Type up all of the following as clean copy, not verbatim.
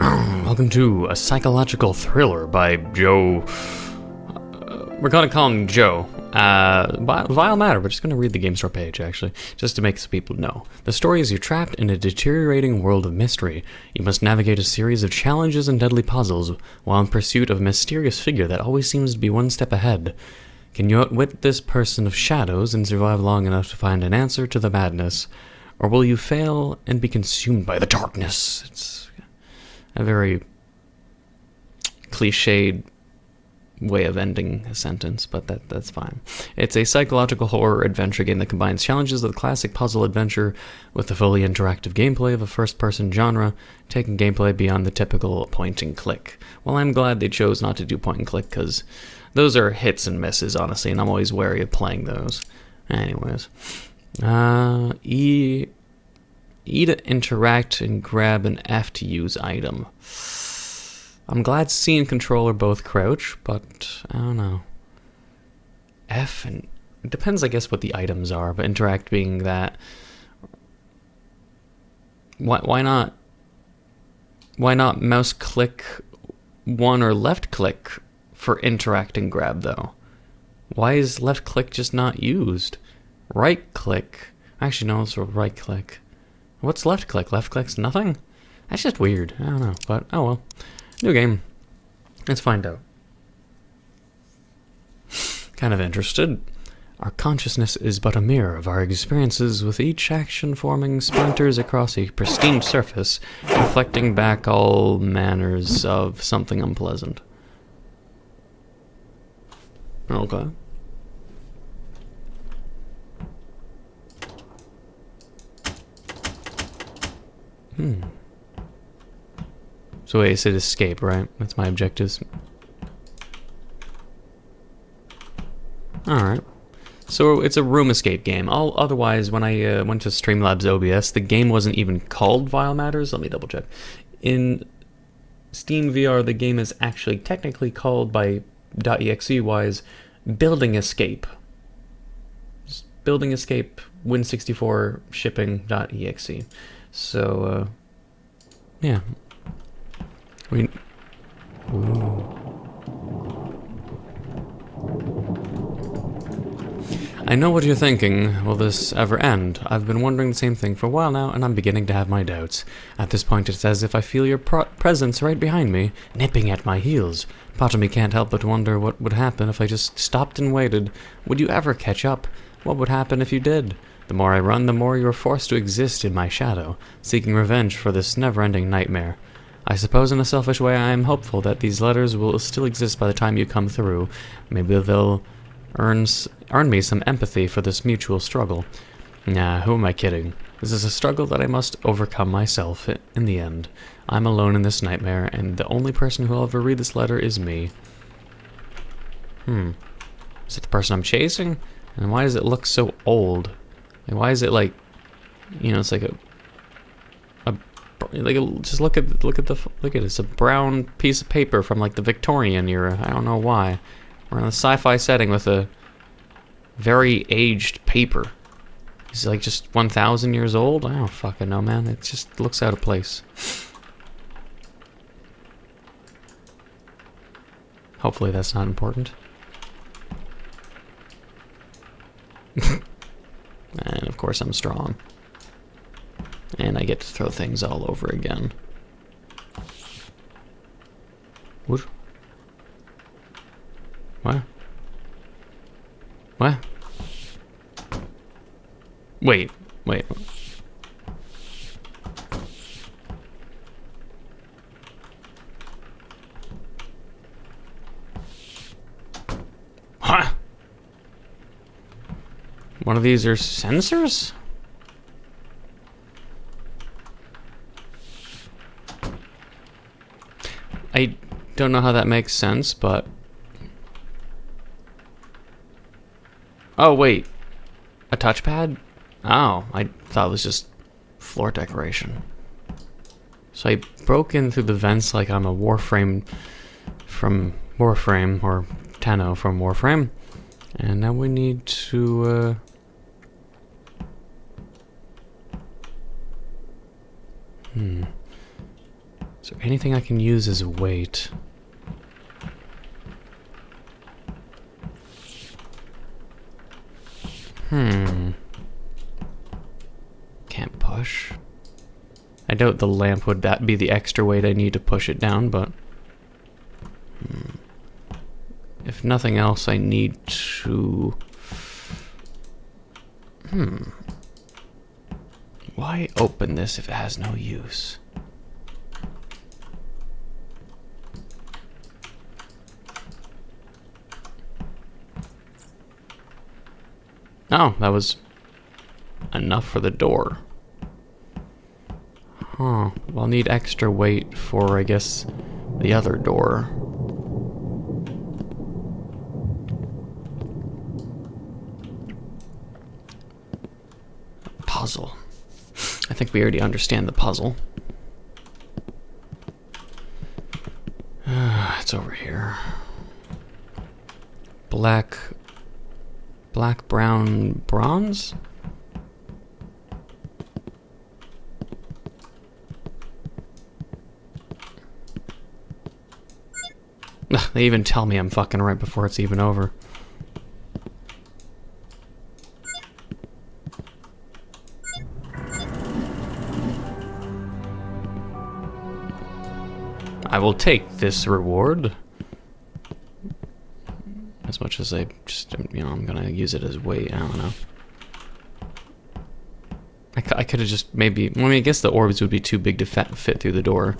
Welcome to a psychological thriller by Joe. We're gonna call him Joe. Vile matter. We're just gonna read the game store page, actually, just to make some people know. The story is you're trapped in a deteriorating world of mystery. You must navigate a series of challenges and deadly puzzles while in pursuit of a mysterious figure that always seems to be one step ahead. Can you outwit this person of shadows and survive long enough to find an answer to the madness? Or will you fail and be consumed by the darkness? It's a very cliched way of ending a sentence, but that's fine. It's a psychological horror adventure game that combines challenges of the classic puzzle adventure with the fully interactive gameplay of a first-person genre, taking gameplay beyond the typical point-and-click. Well, I'm glad they chose not to do point-and-click, because those are hits and misses, honestly, and I'm always wary of playing those. Anyways. E to interact and grab an F to use item. I'm glad C and control are both crouch, but I don't know. F and it depends, I guess, what the items are, but interact being that. Why not mouse click one or left click for interact and grab though? Why is left click just not used? Right click. Actually, no, it's right click. What's left click? Left click's nothing? That's just weird. I don't know, but oh well. New game. Let's find out. Kind of interested. Our consciousness is but a mirror of our experiences, with each action forming splinters across a pristine surface, reflecting back all manners of something unpleasant. Okay. So wait, it said escape, right? That's my objectives. Alright. So it's a room escape game. Otherwise, when I went to Streamlabs OBS, the game wasn't even called Vile Matters. Let me double check. In Steam VR, the game is actually technically called by .exe-wise Building Escape. Just Building Escape Win64 shipping.exe. So, yeah. Ooh. I know what you're thinking. Will this ever end? I've been wondering the same thing for a while now, and I'm beginning to have my doubts. At this point, it's as if I feel your presence right behind me, nipping at my heels. Part of me can't help but wonder what would happen if I just stopped and waited. Would you ever catch up? What would happen if you did? The more I run, the more you are forced to exist in my shadow, seeking revenge for this never-ending nightmare. I suppose in a selfish way I am hopeful that these letters will still exist by the time you come through. Maybe they'll earn me some empathy for this mutual struggle. Nah, who am I kidding? This is a struggle that I must overcome myself in the end. I'm alone in this nightmare, and the only person who will ever read this letter is me. Is it the person I'm chasing? And why does it look so old? Like, why is it like, you know, it's like just look at it. It's a brown piece of paper from like the Victorian era. I don't know why. We're in a sci-fi setting with a very aged paper. Is it like just 1,000 years old? I don't fucking know, man. It just looks out of place. Hopefully that's not important. And of course I'm strong. And I get to throw things all over again. What? What? What? Wait. Huh? One of these are sensors? I don't know how that makes sense, but... Oh, wait. A touchpad? Oh, I thought it was just floor decoration. So I broke in through the vents like I'm a Warframe from Warframe, or Tenno from Warframe. And now we need to, Is there anything I can use as weight? Can't push. I doubt the lamp would that be the extra weight I need to push it down, but... If nothing else, I need to... Why open this if it has no use? Oh, that was enough for the door. Huh. Well, I'll need extra weight for, I guess, the other door. Puzzle. I think we already understand the puzzle. It's over here. Black, brown, bronze? They even tell me I'm fucking right before it's even over. I will take this reward. As much as I just, you know, I'm gonna use it as weight, I don't know. I could have just maybe, well, I mean, I guess the orbs would be too big to fit through the door.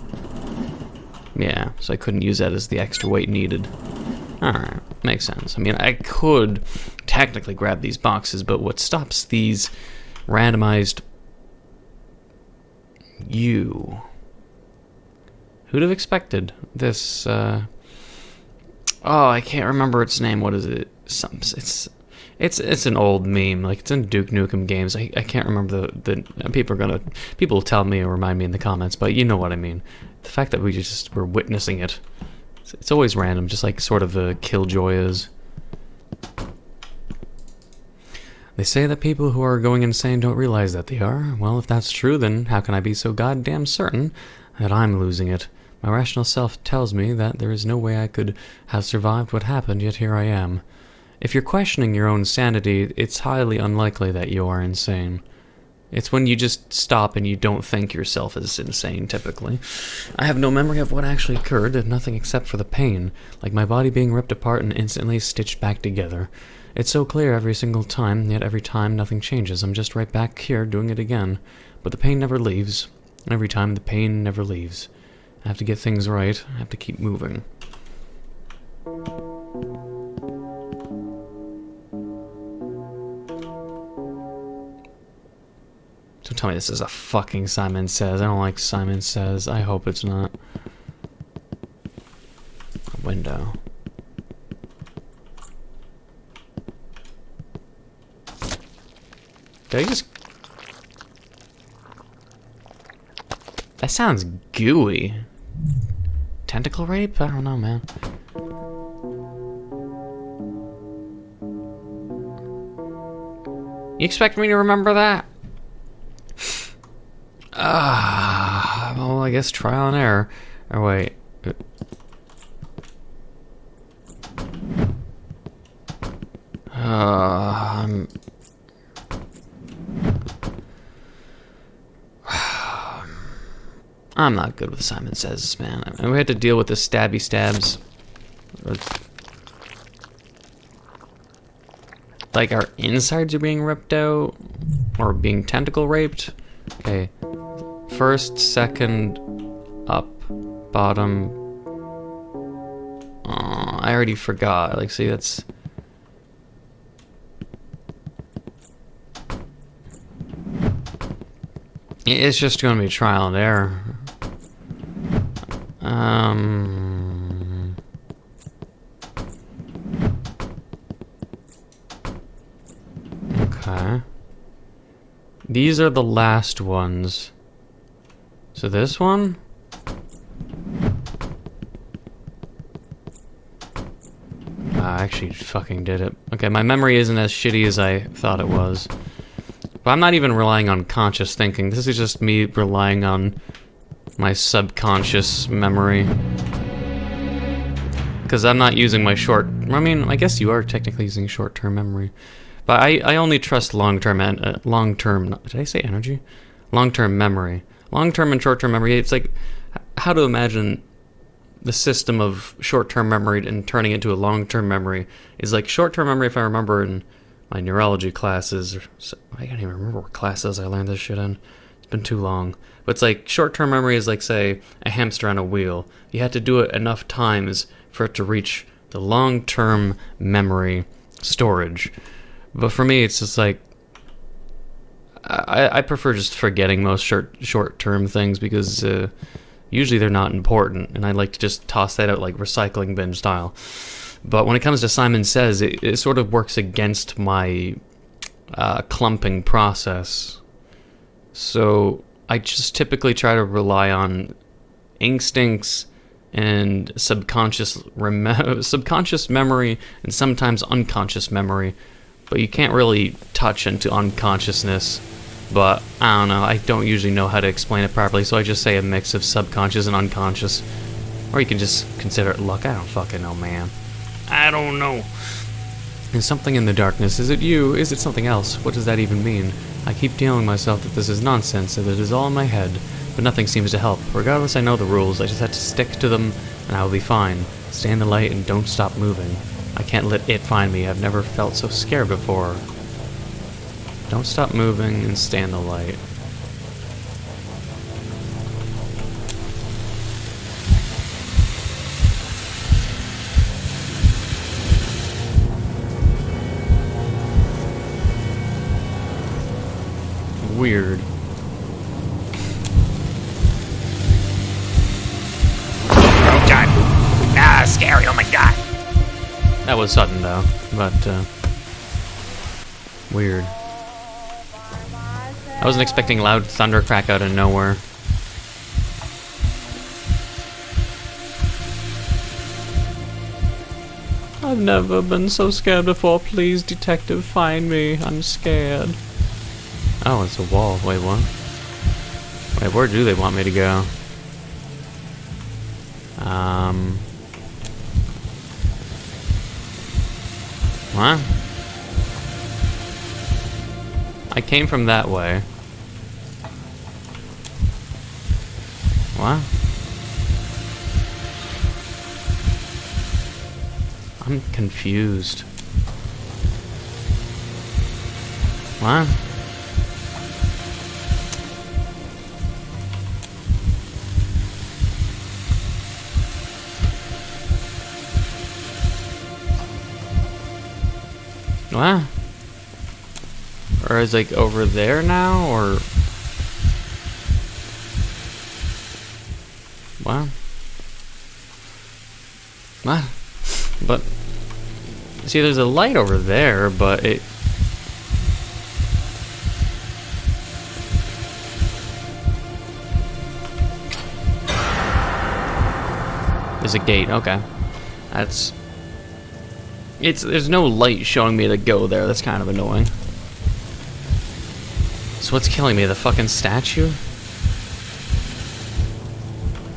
Yeah, so I couldn't use that as the extra weight needed. Alright, makes sense. I mean, I could technically grab these boxes, but what stops these randomized... You... Who'd have expected this, Oh, I can't remember its name. What is it? It's an old meme. Like, it's in Duke Nukem games. I can't remember the people will tell me or remind me in the comments, but you know what I mean. The fact that we just were witnessing it. It's always random, just like sort of a Killjoy is. They say that people who are going insane don't realize that they are. Well, if that's true, then how can I be so goddamn certain that I'm losing it? My rational self tells me that there is no way I could have survived what happened, yet here I am. If you're questioning your own sanity, it's highly unlikely that you are insane. It's when you just stop and you don't think yourself as insane, typically. I have no memory of what actually occurred, nothing except for the pain, like my body being ripped apart and instantly stitched back together. It's so clear every single time, yet every time nothing changes. I'm just right back here doing it again. But the pain never leaves. Every time the pain never leaves. I have to get things right. I have to keep moving. Don't tell me this is a fucking Simon Says. I don't like Simon Says. I hope it's not. A window. Did I just... That sounds gooey. Tentacle rape? I don't know, man. You expect me to remember that? Well, I guess trial and error. Or wait. I'm not good with Simon Says, man. I mean, we had to deal with the stabby stabs. Like our insides are being ripped out? Or being tentacle raped? Okay. First, second, up, bottom. I already forgot. Like, see, that's... It's just going to be trial and error. Okay. These are the last ones. So this one? I actually fucking did it. Okay, my memory isn't as shitty as I thought it was. But I'm not even relying on conscious thinking. This is just me relying on my subconscious memory. Because I'm not using my I mean, I guess you are technically using short-term memory. But I only trust long-term, did I say energy? Long-term memory. Long-term and short-term memory, it's like how to imagine the system of short-term memory and turning it into a long-term memory is like short-term memory, if I remember in my neurology classes, I can't even remember what classes I learned this shit in. It's been too long. But it's like short-term memory is like, say, a hamster on a wheel. You had to do it enough times for it to reach the long-term memory storage. But for me, it's just like, I prefer just forgetting most short-term things because usually they're not important, and I like to just toss that out like recycling bin style. But when it comes to Simon Says, it sort of works against my clumping process. So I just typically try to rely on instincts and subconscious memory and sometimes unconscious memory. But you can't really touch into unconsciousness. But I don't know, I don't usually know how to explain it properly, so I just say a mix of subconscious and unconscious. Or you can just consider it luck. I don't fucking know, man. I don't know. There's something in the darkness. Is it you? Is it something else? What does that even mean? I keep telling myself that this is nonsense, that it is all in my head, but nothing seems to help. Regardless, I know the rules. I just have to stick to them, and I will be fine. Stay in the light and don't stop moving. I can't let it find me. I've never felt so scared before. Don't stop moving and stay in the light. Weird. Oh god. Ah, scary, oh my god. That was sudden though, but weird. I wasn't expecting loud thunder crack out of nowhere. I've never been so scared before. Please, detective, find me. I'm scared. Oh, it's a wall. Wait, what? Wait, where do they want me to go? What? I came from that way. What? I'm confused. What? What? Or is like over there now, or what? What? But see, there's a light over there, but it. There's a gate. Okay, that's. There's no light showing me to go there. That's kind of annoying. So what's killing me? The fucking statue?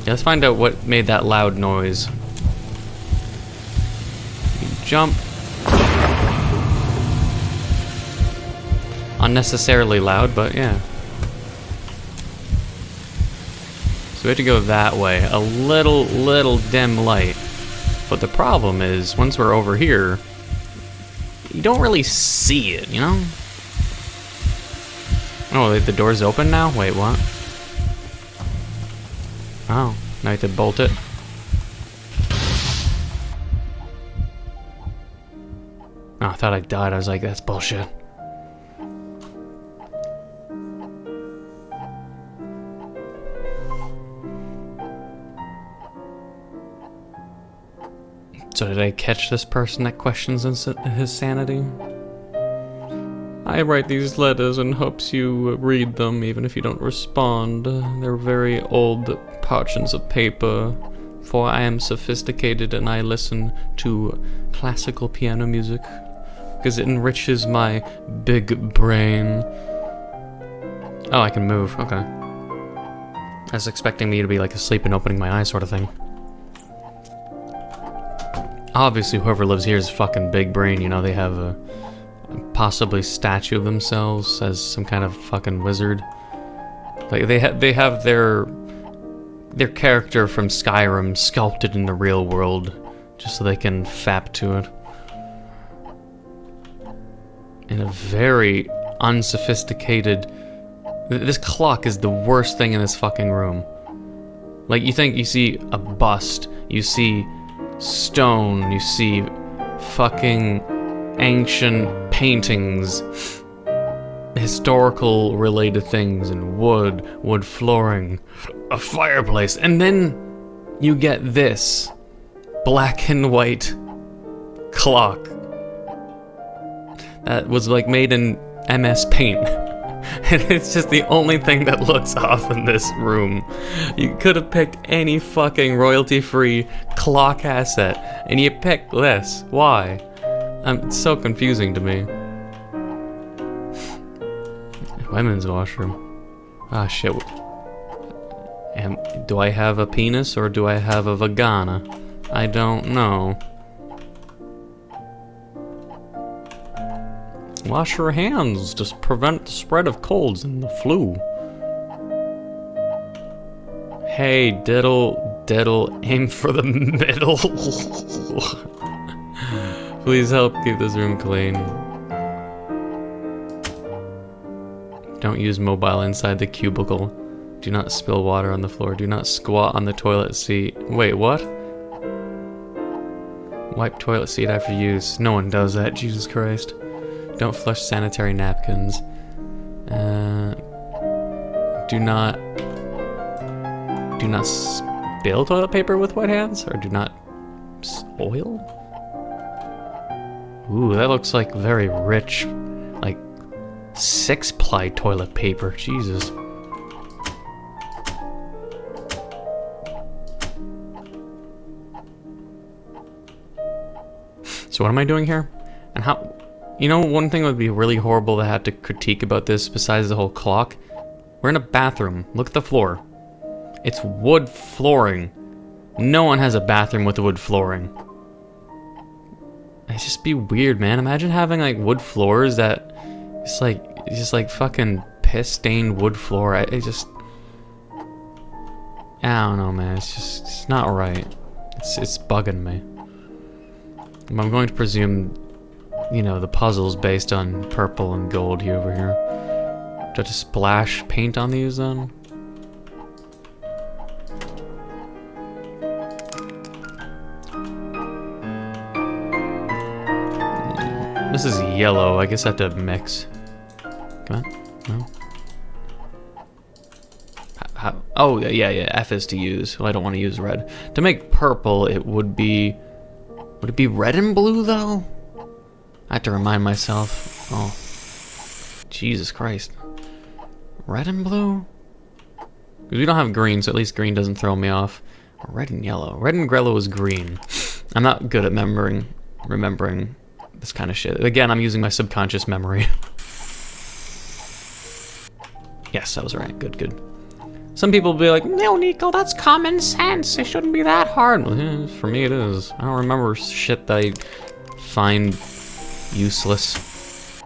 Yeah, let's find out what made that loud noise. Jump. Unnecessarily loud, but yeah. So we have to go that way. A little dim light. But the problem is, once we're over here, you don't really see it, you know? Oh, the door's open now? Wait, what? Oh, now I have to bolt it. Oh, I thought I died. I was like, that's bullshit. So did I catch this person that questions his sanity? I write these letters in hopes you read them, even if you don't respond. They're very old parchments of paper, for I am sophisticated and I listen to classical piano music, because it enriches my big brain. Oh, I can move, okay. I was expecting me to be like asleep and opening my eyes sort of thing. Obviously, whoever lives here is fucking big brain, you know, they have a possibly statue of themselves as some kind of fucking wizard. Like, they have their character from Skyrim sculpted in the real world, just so they can fap to it. In a very unsophisticated... This clock is the worst thing in this fucking room. Like, you think you see a bust, you see stone, you see fucking ancient paintings, historical related things, and wood flooring, a fireplace, and then you get this black and white clock that was like made in MS Paint. And it's just the only thing that looks off in this room. You could have picked any fucking royalty-free clock asset, and you picked this. Why? It's so confusing to me. Women's washroom. Ah, shit. Do I have a penis or do I have a vagina? I don't know. Wash your hands to prevent the spread of colds and the flu. Hey, diddle, aim for the middle. Please help keep this room clean. Don't use mobile inside the cubicle. Do not spill water on the floor. Do not squat on the toilet seat. Wait, what? Wipe toilet seat after use. No one does that, Jesus Christ. Don't flush sanitary napkins. Do not spill toilet paper with wet hands, or do not oil? Ooh, that looks like very rich, like 6-ply toilet paper. Jesus. So what am I doing here? And how? You know, one thing that would be really horrible to have to critique about this, besides the whole clock? We're in a bathroom. Look at the floor. It's wood flooring. No one has a bathroom with wood flooring. It'd just be weird, man. Imagine having like wood floors that it's just like fucking piss-stained wood floor. I don't know, man. It's not right. It's bugging me. I'm going to presume, you know, the puzzle's based on purple and gold here over here. Do I have to splash paint on these then? This is yellow. I guess I have to mix. Come on. No. Oh, yeah. F is to use. Well, I don't want to use red. To make purple, it would be... Would it be red and blue, though? I have to remind myself. Oh. Jesus Christ. Red and blue? Because we don't have green, so at least green doesn't throw me off. Red and yellow. Red and yellow is green. I'm not good at remembering this kind of shit. Again, I'm using my subconscious memory. Yes, that was right. Good. Some people will be like, no, Neco, that's common sense. It shouldn't be that hard. Well, yeah, for me, it is. I don't remember shit that I find useless.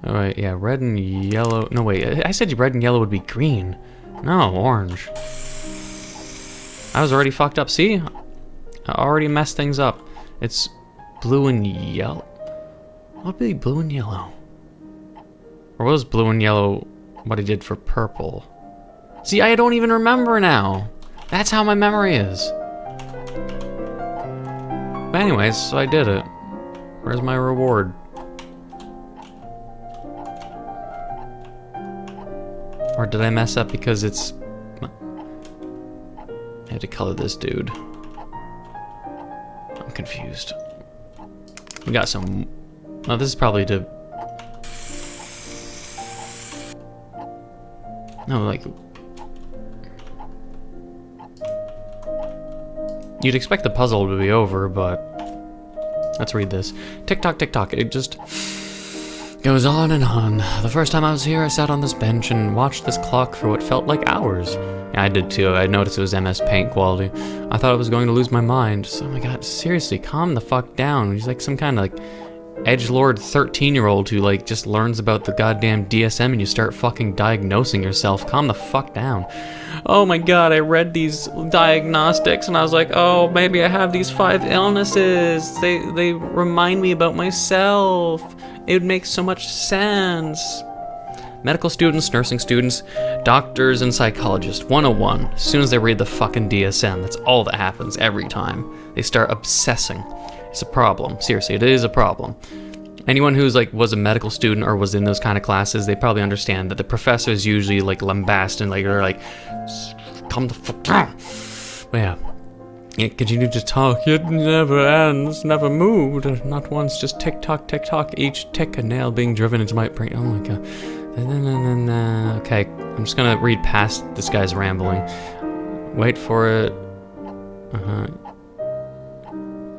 Alright, yeah, red and yellow. No, wait, I said red and yellow would be green. No, orange. I was already fucked up. See? I already messed things up. It's blue and yellow. What would be blue and yellow? Or was blue and yellow what I did for purple? See, I don't even remember now. That's how my memory is. But anyways, so I did it. Where's my reward? Or did I mess up because it's... I have to color this dude. I'm confused. We got some... Oh, this is probably to... No, like... You'd expect the puzzle to be over, but... Let's read this. Tick-tock, tick-tock. It just... goes on and on. The first time I was here, I sat on this bench and watched this clock for what felt like hours. Yeah, I did too. I noticed it was MS Paint quality. I thought I was going to lose my mind. So, oh my god, seriously, calm the fuck down. He's like some kind of like edgelord 13-year-old who like just learns about the goddamn DSM and you start fucking diagnosing yourself. Calm the fuck down. Oh my god, I read these diagnostics and I was like, oh, maybe I have these 5 illnesses. They remind me about myself. It would make so much sense. Medical students, nursing students, doctors, and psychologists 101. As soon as they read the fucking DSM, that's all that happens every time. They start obsessing. It's a problem. Seriously, it is a problem. Anyone who's like was a medical student or was in those kind of classes, they probably understand that the professors usually like lambast and like they're like, come the fuck down. But yeah. It continued to talk, it never ends, never moved, not once, just tick-tock, tick-tock, each tick a nail being driven into my brain. Oh my god. Okay, I'm just gonna read past this guy's rambling. Wait for it.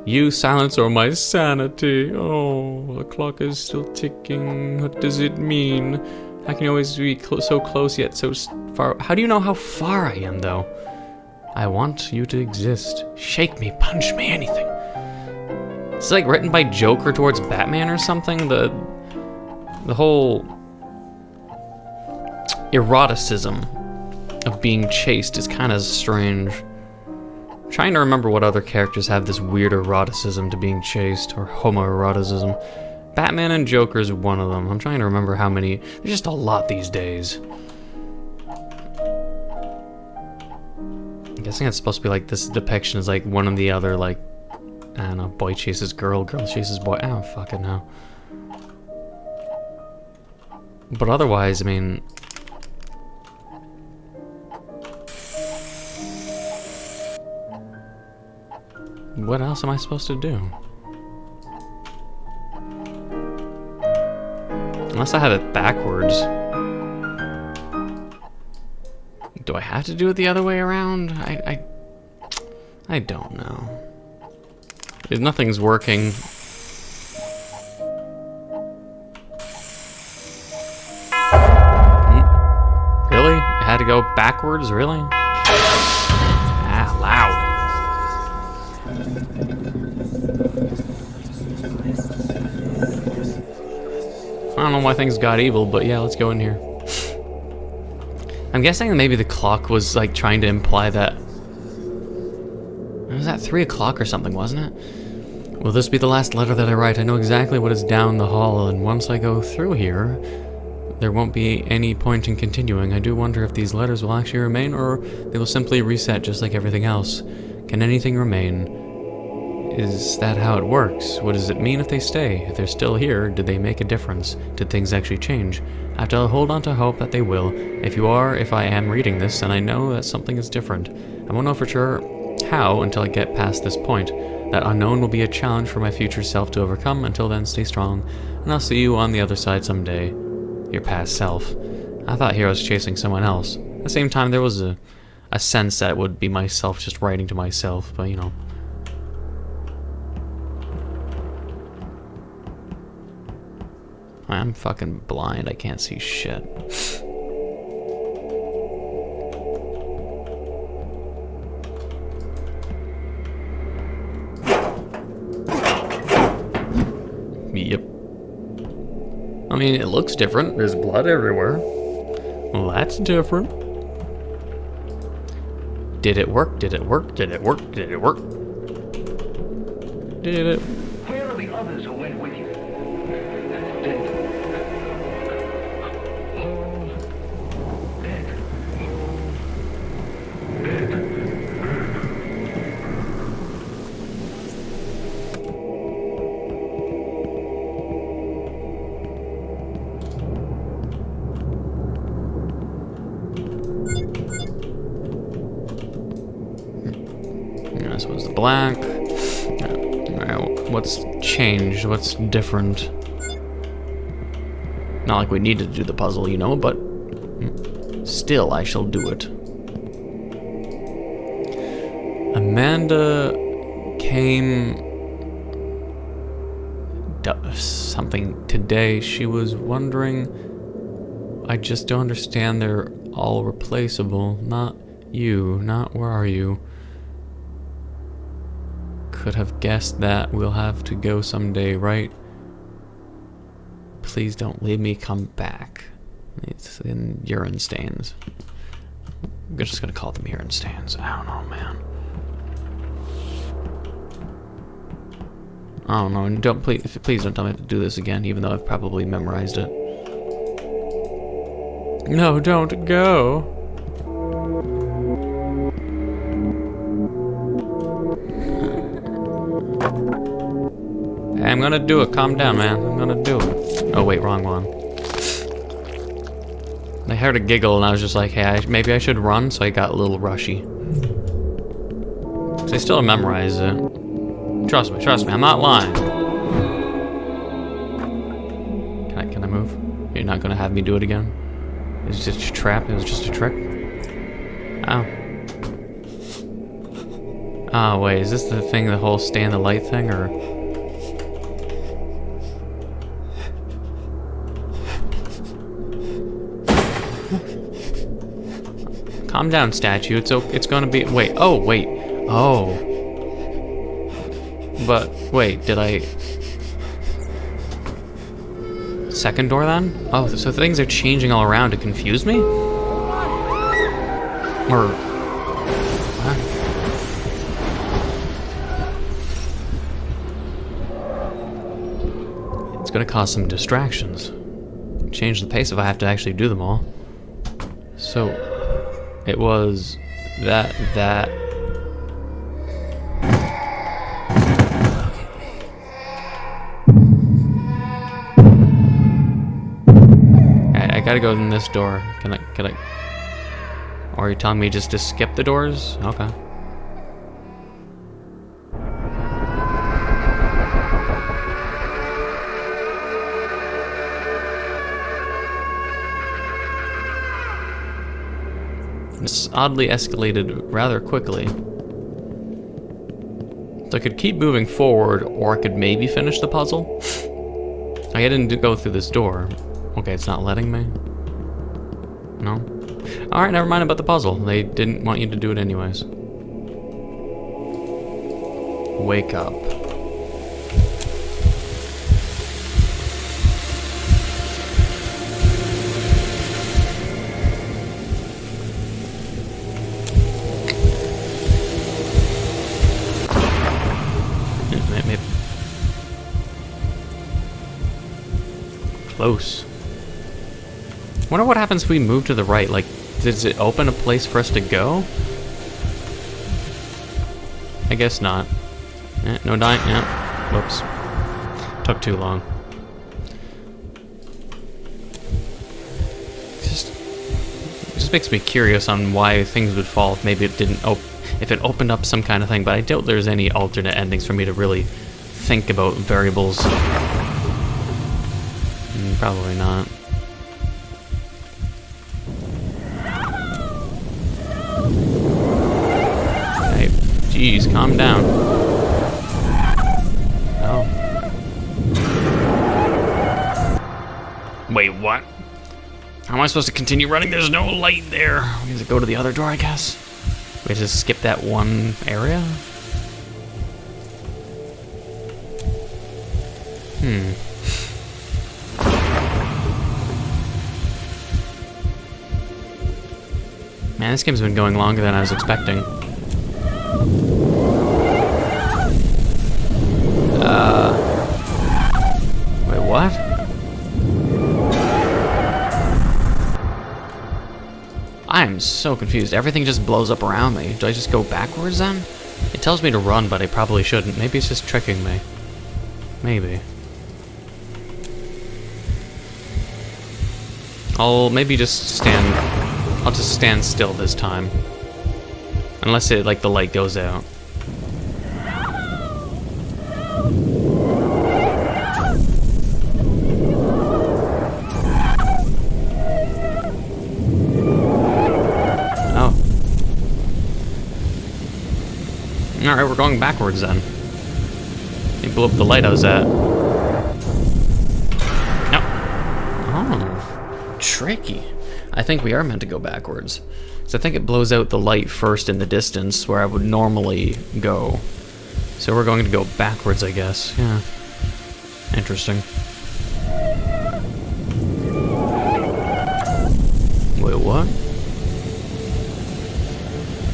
You silence or my sanity. Oh, the clock is still ticking. What does it mean? How can you always be so close yet so far? How do you know how far I am, though? I want you to exist. Shake me, punch me, anything. It's like written by Joker towards Batman or something. The whole eroticism of being chased is kind of strange. I'm trying to remember what other characters have this weird eroticism to being chased, or homoeroticism. Batman and Joker is one of them. I'm trying to remember how many. There's just a lot these days. I'm guessing it's supposed to be like this depiction is like one of the other, like, I don't know, boy chases girl, girl chases boy. I don't fucking know. But otherwise, I mean, what else am I supposed to do? Unless I have it backwards. Do I have to do it the other way around? I don't know. If nothing's working. Really? I had to go backwards? Really? Ah, loud. I don't know why things got evil, but yeah, let's go in here. I'm guessing that maybe the clock was like trying to imply that... It was at 3 o'clock or something, wasn't it? Will this be the last letter that I write? I know exactly what is down the hall, and once I go through here, there won't be any point in continuing. I do wonder if these letters will actually remain, or they will simply reset just like everything else. Can anything remain? Is that how it works? What does it mean if they stay? If they're still here, did they make a difference? Did things actually change? I have to hold on to hope that they will. If I am reading this, then I know that something is different. I won't know for sure how until I get past this point. That unknown will be a challenge for my future self to overcome. Until then, stay strong, and I'll see you on the other side someday. Your past self. I thought here I was chasing someone else. At the same time, there was a sense that it would be myself just writing to myself, but you know. I'm fucking blind, I can't see shit. Yep. I mean, it looks different. There's blood everywhere. Well, that's different. Did it work? Did it work? Did it work? Did it work? Did it? Where are the others who went with you? This was the black. Alright, what's changed? What's different? Not like we needed to do the puzzle, you know, but still I shall do it. Amanda came something today. She was wondering, I just don't understand, they're all replaceable. Not You, not where are you? Could have guessed that. We'll have to go someday, right? Please don't leave me, come back. It's in urine stains. I'm just gonna call them urine stains. I don't know, man. I don't know, and please don't tell me to do this again, even though I've probably memorized it. No, don't go. Hey, I'm gonna do it. Calm down, man. I'm gonna do it. Oh, wait, wrong one. I heard a giggle, and I was just like, hey, maybe I should run, so I got a little rushy. So I still memorize it. Trust me, I'm not lying. Can I move? You're not gonna have me do it again? It's just a trap, it was just a trick? Oh. Oh, wait, is this the thing, the whole stay in the light thing, or? Calm down, statue. It's gonna be. Wait. Oh, wait. Oh. But wait, did I? Second door then? Oh, so things are changing all around to confuse me? Or what? It's gonna cause some distractions. Change the pace if I have to actually do them all. So. It was that. I gotta go in this door. Can I? Or are you telling me just to skip the doors? Okay. It's oddly escalated rather quickly. So I could keep moving forward, or I could maybe finish the puzzle. I didn't go through this door. Okay, it's not letting me. No? Alright, never mind about the puzzle. They didn't want you to do it anyways. Wake up. Close. Wonder what happens if we move to the right. Like, does it open a place for us to go? I guess not. No dying. Yeah. Whoops. Took too long. It just makes me curious on why things would fall if maybe it didn't if it opened up some kind of thing, but I doubt there's any alternate endings for me to really think about variables. Probably not. Hey, jeez, calm down. Oh. Wait, what? How am I supposed to continue running? There's no light there. Does it go to the other door, I guess? We just skip that one area? Man, this game's been going longer than I was expecting. Wait, what? I'm so confused. Everything just blows up around me. Do I just go backwards then? It tells me to run, but I probably shouldn't. Maybe it's just tricking me. Maybe. I'll maybe just stand... I'll just stand still this time. Unless it, like, the light goes out. Oh. Alright, we're going backwards then. They blew up the light I was at. No. Oh. Tricky. I think we are meant to go backwards. So I think it blows out the light first in the distance where I would normally go. So we're going to go backwards, I guess. Yeah. Interesting. Wait, what?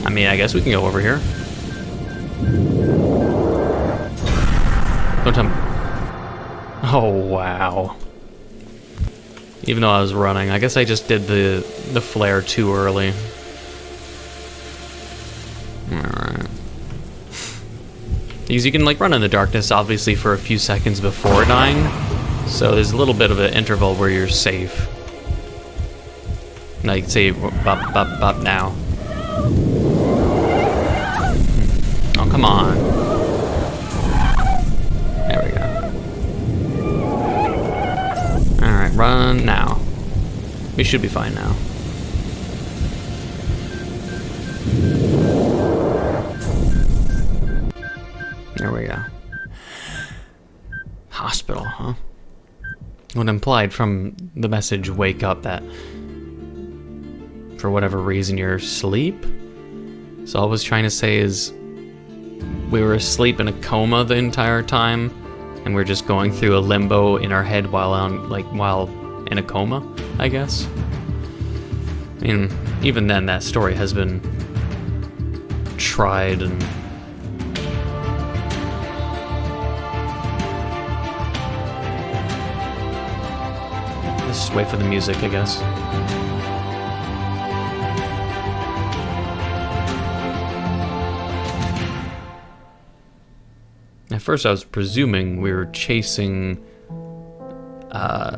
I mean, I guess we can go over here. Don't tell me. Oh, wow. Even though I was running, I guess I just did the flare too early. Alright. Because you can like run in the darkness obviously for a few seconds before dying. So there's a little bit of an interval where you're safe. Like say bop bop bop now. Oh come on. There we go. Alright, run now. We should be fine now. There we go. Hospital, huh? What implied from the message wake up that for whatever reason you're asleep? So all I was trying to say is we were asleep in a coma the entire time and we're just going through a limbo in our head while in a coma, I guess. I mean, even then that story has been tried and let's just wait for the music, I guess. At first I was presuming we were chasing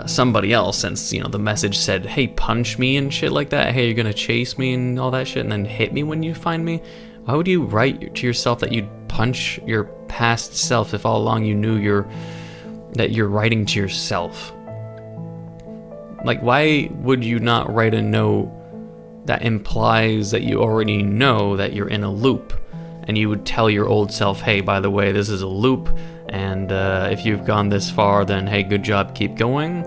somebody else since, you know, the message said, hey, punch me and shit like that. Hey, you're gonna chase me and all that shit and then hit me when you find me. Why would you write to yourself that you'd punch your past self if all along you knew that you're writing to yourself? Like, why would you not write a note that implies that you already know that you're in a loop? And you would tell your old self, hey, by the way, this is a loop, and if you've gone this far, then hey, good job, keep going.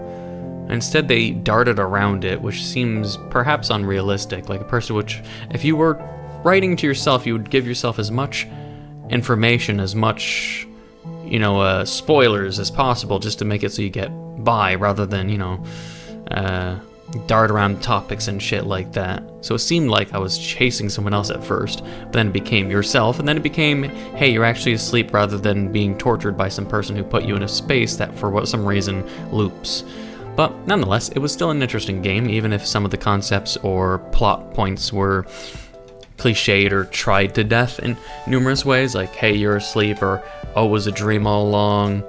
Instead, they darted around it, which seems perhaps unrealistic. Like a person which, if you were writing to yourself, you would give yourself as much information, as much, you know, spoilers as possible, just to make it so you get by, rather than, you know, dart around topics and shit like that. So it seemed like I was chasing someone else at first, but then it became yourself, and then it became, hey, you're actually asleep rather than being tortured by some person who put you in a space that for some reason loops. But nonetheless, it was still an interesting game, even if some of the concepts or plot points were cliched or tried to death in numerous ways, like, hey, you're asleep, or oh, it was a dream all along.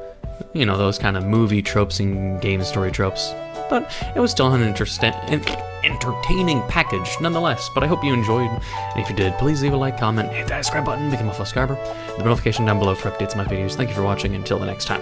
You know, those kind of movie tropes and game story tropes. But it was still an entertaining package nonetheless. But I hope you enjoyed, and if you did, please leave a like, comment, hit that subscribe button, become a full subscriber, the notification down below for updates on my videos. Thank you for watching, until the next time.